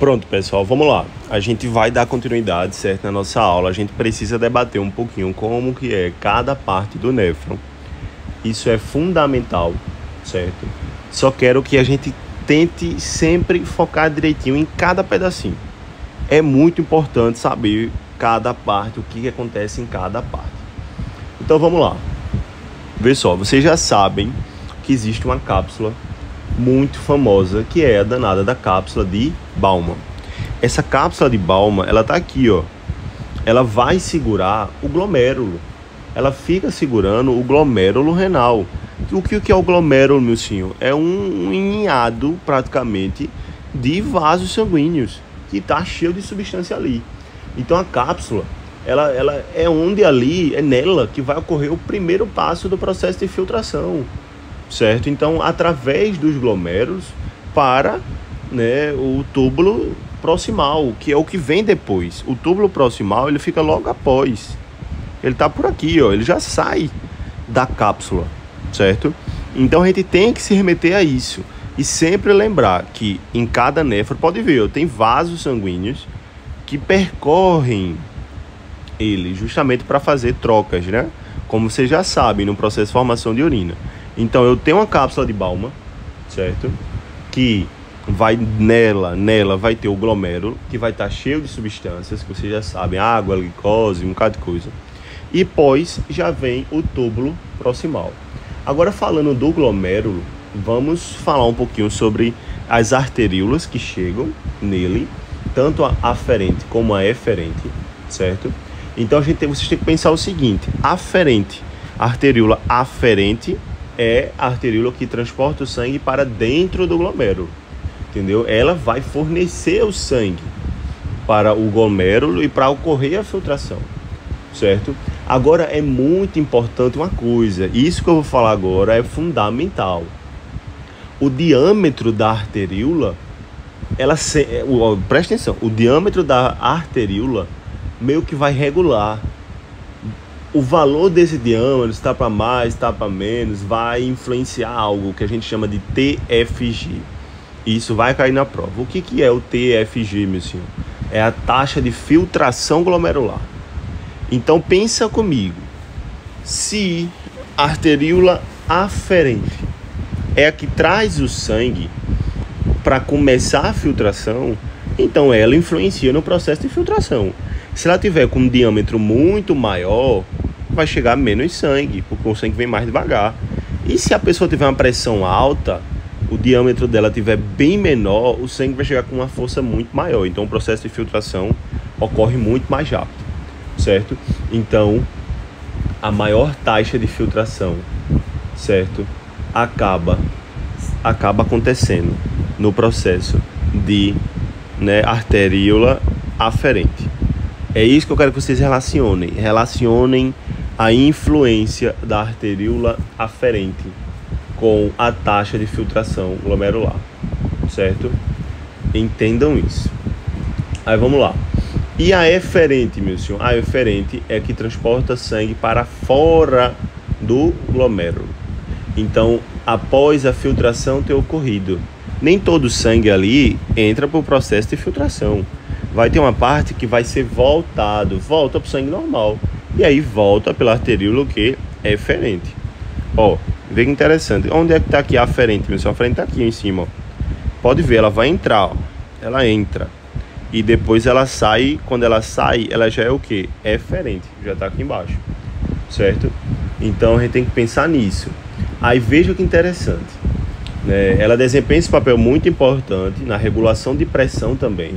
Pronto, pessoal, vamos lá. A gente vai dar continuidade, certo? Na nossa aula, a gente precisa debater um pouquinho como que é cada parte do néfron. Isso é fundamental, certo? Só quero que a gente tente sempre focar direitinho em cada pedacinho. É muito importante saber cada parte, o que acontece em cada parte. Então vamos lá. Vê só, vocês já sabem que existe uma cápsula muito famosa, que é a danada da cápsula de Bowman. Essa cápsula de Bowman, ela tá aqui, ó. Ela vai segurar o glomérulo. Ela fica segurando o glomérulo renal. O que é o glomérulo, meu senhor? É um ninhado, praticamente, de vasos sanguíneos, que tá cheio de substância ali. Então a cápsula, ela é onde ali, é nela que vai ocorrer o primeiro passo do processo de filtração, certo? Então, através dos glomérulos para, né, o túbulo proximal, que é o que vem depois. O túbulo proximal, ele fica logo após. Ele tá por aqui, ó, ele já sai da cápsula, certo? Então a gente tem que se remeter a isso e sempre lembrar que em cada néfron, pode ver, ó, tem vasos sanguíneos que percorrem ele justamente para fazer trocas, né? Como vocês já sabem, no processo de formação de urina. Então eu tenho uma cápsula de Bowman, certo? Que vai nela vai ter o glomérulo, que vai estar cheio de substâncias, que vocês já sabem, água, glicose, um bocado de coisa. E depois já vem o túbulo proximal. Agora, falando do glomérulo, vamos falar um pouquinho sobre as arteríolas que chegam nele, tanto a aferente como a eferente, certo? Então vocês têm que pensar o seguinte: aferente, a arteríola aferente é a arteríola que transporta o sangue para dentro do glomérulo, entendeu? Ela vai fornecer o sangue para o glomérulo e para ocorrer a filtração, certo? Agora é muito importante uma coisa, isso que eu vou falar agora é fundamental. O diâmetro da arteríola, presta atenção, o diâmetro da arteríola meio que vai regular. O valor desse diâmetro, está para mais, está para menos, vai influenciar algo que a gente chama de TFG. Isso vai cair na prova. O que é o TFG, meu senhor? É a taxa de filtração glomerular. Então pensa comigo, se a arteríola aferente é a que traz o sangue para começar a filtração, então ela influencia no processo de filtração. Se ela tiver com um diâmetro muito maior, vai chegar menos sangue, porque o sangue vem mais devagar. E se a pessoa tiver uma pressão alta, o diâmetro dela tiver bem menor, o sangue vai chegar com uma força muito maior. Então o processo de filtração ocorre muito mais rápido, certo? Então a maior taxa de filtração, certo, acaba acontecendo no processo de, né, arteríola aferente. É isso que eu quero que vocês relacionem a influência da arteríola aferente com a taxa de filtração glomerular, certo? Entendam isso. Aí vamos lá. E a eferente, meu senhor? A eferente é que transporta sangue para fora do glomérulo. Então, após a filtração ter ocorrido, nem todo o sangue ali entra para o processo de filtração. Vai ter uma parte que vai ser volta para o sangue normal. E aí volta pela arteríola que é eferente. Ó, vê que interessante. Onde é que está aqui a aferente, meu senhor? A aferente está aqui em cima, ó. Pode ver, ela vai entrar, ó. Ela entra. E depois ela sai. Quando ela sai, ela já é o quê? É eferente. Já está aqui embaixo, certo? Então a gente tem que pensar nisso. Aí veja que interessante, né? Ela desempenha esse papel muito importante na regulação de pressão também.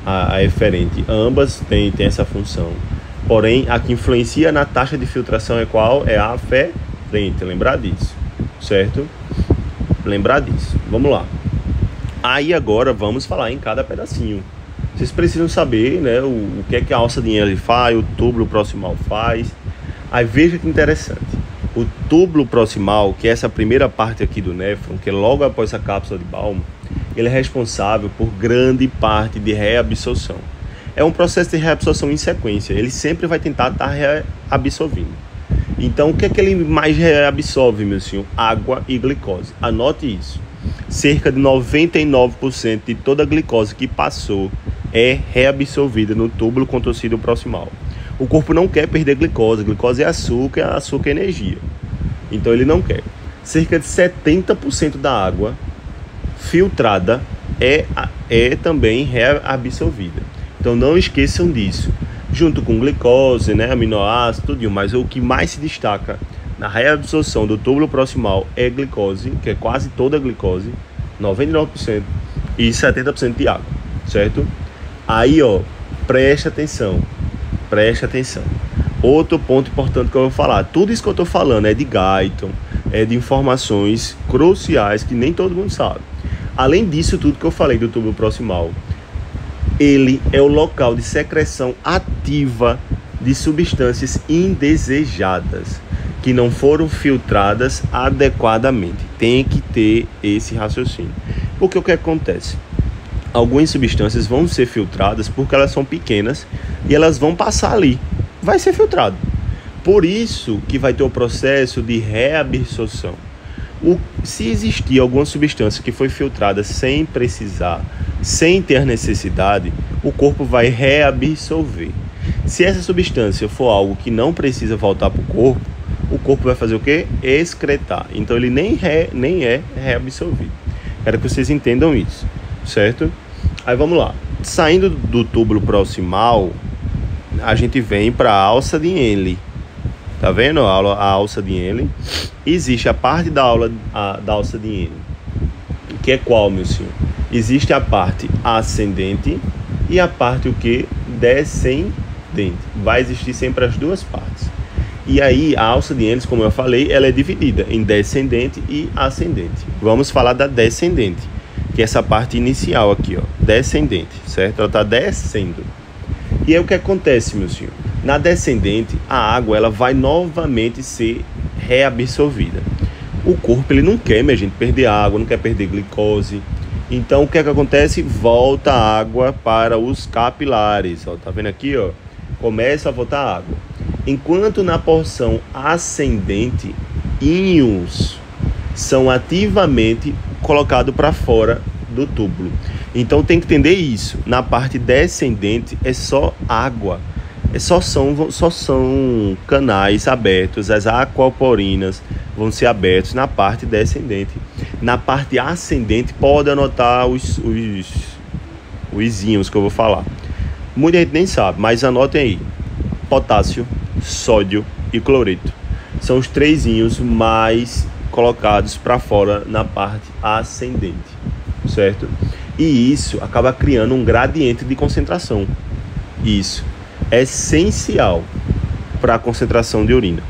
A eferente, ambas têm essa função. Porém, a que influencia na taxa de filtração é qual? É a aferente. Lembrar disso, certo? Lembrar disso. Vamos lá. Aí agora vamos falar em cada pedacinho. Vocês precisam saber, né, o que é que a alça de Henle faz, o túbulo proximal faz. Aí veja que interessante. O túbulo proximal, que é essa primeira parte aqui do néfron, que é logo após a cápsula de Bowman, ele é responsável por grande parte de reabsorção. É um processo de reabsorção em sequência. Ele sempre vai tentar estar reabsorvendo. Então, o que é que ele mais reabsorve, meu senhor? Água e glicose. Anote isso. cerca de 99% de toda a glicose que passou é reabsorvida no túbulo contorcido proximal. O corpo não quer perder glicose. Glicose é açúcar é energia. Então ele não quer. Cerca de 70% da água filtrada é também reabsorvida. Então não esqueçam disso. Junto com glicose, né, aminoácido, tudo, mas o que mais se destaca na reabsorção do túbulo proximal é glicose, que é quase toda a glicose, 99%, e 70% de água, certo? Aí, ó, preste atenção. Outro ponto importante que eu vou falar, tudo isso que eu estou falando é de Guyton, é de informações cruciais que nem todo mundo sabe. Além disso tudo que eu falei do túbulo proximal, ele é o local de secreção ativa de substâncias indesejadas que não foram filtradas adequadamente. Tem que ter esse raciocínio. Porque o que acontece? Algumas substâncias vão ser filtradas porque elas são pequenas e elas vão passar ali. Vai ser filtrado. Por isso que vai ter o processo de reabsorção. Se existir alguma substância que foi filtrada sem precisar, sem ter necessidade, o corpo vai reabsorver. Se essa substância for algo que não precisa voltar para o corpo vai fazer o quê? Excretar. Então ele nem é reabsorvido. Quero que vocês entendam isso, certo? Aí vamos lá. Saindo do túbulo proximal, a gente vem para a alça de Henle. Tá vendo a alça de Henle? Existe a parte da alça de Henle, que é qual, meu senhor? Existe a parte ascendente e a parte o que? Descendente. Vai existir sempre as duas partes. E aí a alça de Henle, como eu falei, ela é dividida em descendente e ascendente. Vamos falar da descendente, que é essa parte inicial aqui, ó, descendente, certo? Ela está descendo. E aí o que acontece, meu senhor? Na descendente, a água ela vai novamente ser reabsorvida. O corpo ele não quer, minha gente, perder água, não quer perder glicose. Então o que é que acontece? Volta a água para os capilares. Ó, tá vendo aqui, ó? Começa a voltar água. Enquanto na porção ascendente, íons são ativamente colocados para fora do túbulo. Então tem que entender isso. Na parte descendente é só água. Só são canais abertos, as aquaporinas vão ser abertos na parte descendente. Na parte ascendente, pode anotar os íons que eu vou falar. Muita gente nem sabe, mas anotem aí. Potássio, sódio e cloreto. São os 3 íons mais colocados para fora na parte ascendente, certo? E isso acaba criando um gradiente de concentração. Isso é essencial para a concentração de urina.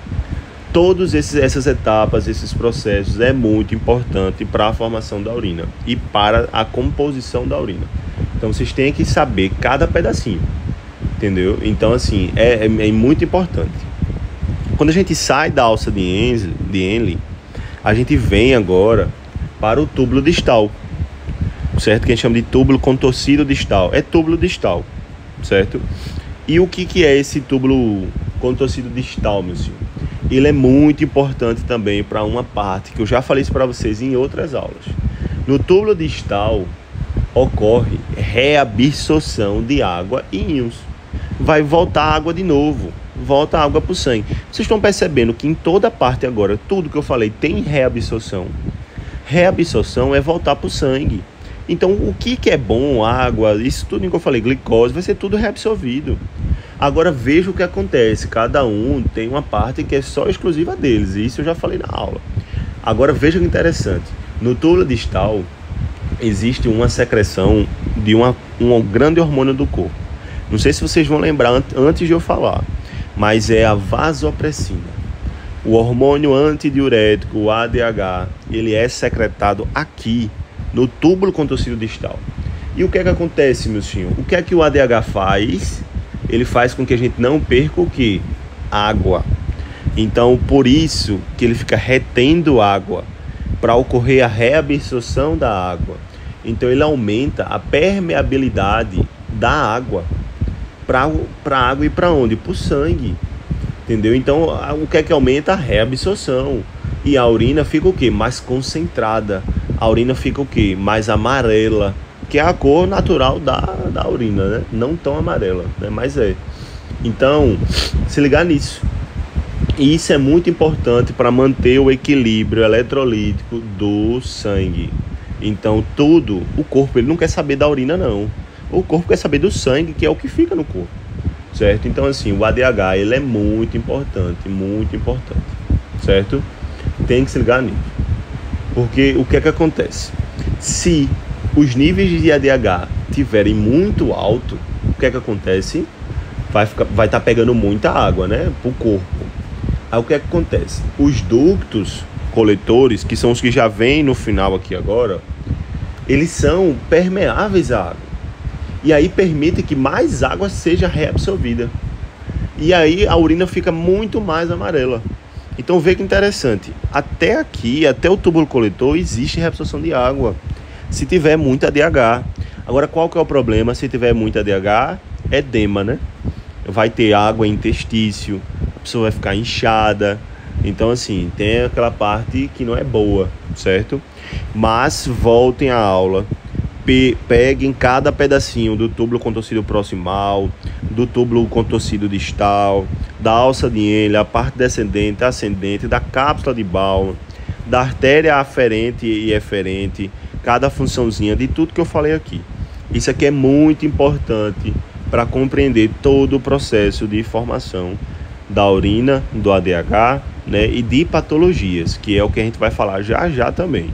Todas essas etapas, esses processos é muito importante para a formação da urina e para a composição da urina. Então vocês têm que saber cada pedacinho, entendeu? Então assim, é muito importante. Quando a gente sai da alça de Henle, a gente vem agora para o túbulo distal, certo? Que a gente chama de túbulo contorcido distal. É túbulo distal, certo? E o que é esse túbulo contorcido distal, meu senhor? Ele é muito importante também para uma parte que eu já falei isso para vocês em outras aulas. No túbulo distal ocorre reabsorção de água e íons. Vai voltar água de novo, volta água para o sangue. Vocês estão percebendo que em toda parte agora, tudo que eu falei tem reabsorção. Reabsorção é voltar para o sangue. Então, o que é bom, água, isso tudo que eu falei, glicose, vai ser tudo reabsorvido. Agora, veja o que acontece. Cada um tem uma parte que é só exclusiva deles. Isso eu já falei na aula. Agora, veja que interessante. No túbulo distal, existe uma secreção de um grande hormônio do corpo. Não sei se vocês vão lembrar antes de eu falar, mas é a vasopressina. O hormônio antidiurético, o ADH, ele é secretado aqui, no túbulo contorcido distal. E o que é que acontece, meu senhor? O que é que o ADH faz? Ele faz com que a gente não perca o quê? Água. Então, por isso que ele fica retendo água, para ocorrer a reabsorção da água. Então, ele aumenta a permeabilidade da água para a água e para onde? Para o sangue. Entendeu? Então, o que é que aumenta? A reabsorção. E a urina fica o quê? Mais concentrada. a urina fica o quê? Mais amarela, que é a cor natural da urina, né? Não tão amarela, né? Mas é. Então, se ligar nisso. E isso é muito importante para manter o equilíbrio eletrolítico do sangue. Então, o corpo ele não quer saber da urina, não. O corpo quer saber do sangue, que é o que fica no corpo, certo? Então, assim, o ADH, ele é muito importante, certo? Tem que se ligar nisso. Porque o que é que acontece? Se os níveis de ADH tiverem muito alto, o que é que acontece? Vai estar pegando muita água, né, pro corpo. Aí o que é que acontece? Os ductos coletores, que são os que já vêm no final aqui agora, eles são permeáveis à água. E aí permite que mais água seja reabsorvida. E aí a urina fica muito mais amarela. Então vê que interessante. Até aqui, até o túbulo coletor, existe reabsorção de água. Se tiver muita ADH. Agora qual que é o problema se tiver muita ADH? Edema, né? Vai ter água em interstício, a pessoa vai ficar inchada. Então assim, tem aquela parte que não é boa, certo? Mas voltem à aula. Peguem cada pedacinho do túbulo contorcido proximal, do túbulo contorcido distal, da alça de Henle, a parte descendente, ascendente, da cápsula de Bowman, da artéria aferente e eferente, cada funçãozinha de tudo que eu falei aqui. Isso aqui é muito importante para compreender todo o processo de formação da urina, do ADH, né, e de patologias, que é o que a gente vai falar já já também.